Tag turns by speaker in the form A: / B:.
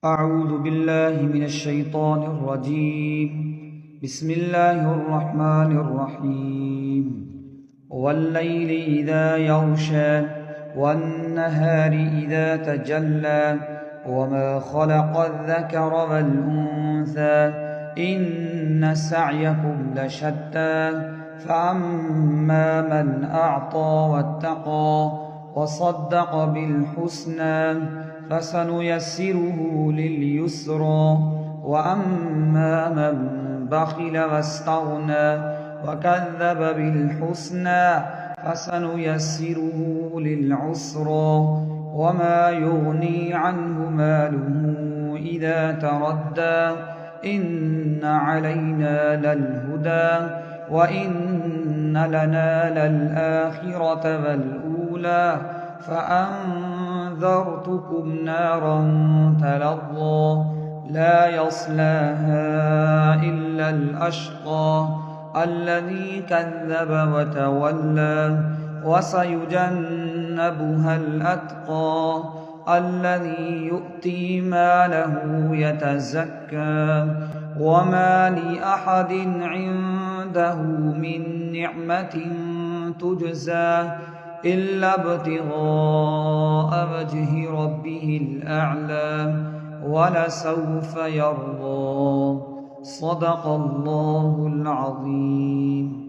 A: أعوذ بالله من الشيطان الرجيم. بسم الله الرحمن الرحيم. والليل إذا يغشى والنهار إذا تجلى وما خلق الذكر والأنثى إن سعيكم لشتى فأما من أعطى واتقى وصدق بالحسنى فسنيسره لليسرى وأما من بخل واستغنى وكذب بالحسنى فسنيسره للعسرى وما يغني عنه ماله إذا تردى إن علينا للهدى وإن لنا للآخرة والأولى فأنذرتكم نارا تلظى لا يصلاها إلا الأشقى الذي كذب وتولى وسيجنبها الأتقى الذي يؤتي ماله يتزكى وما لأحد عنده من نعمة تجزى إلا ابتغاء وجه ربه الأعلى ولسوف يرضى. صدق الله العظيم.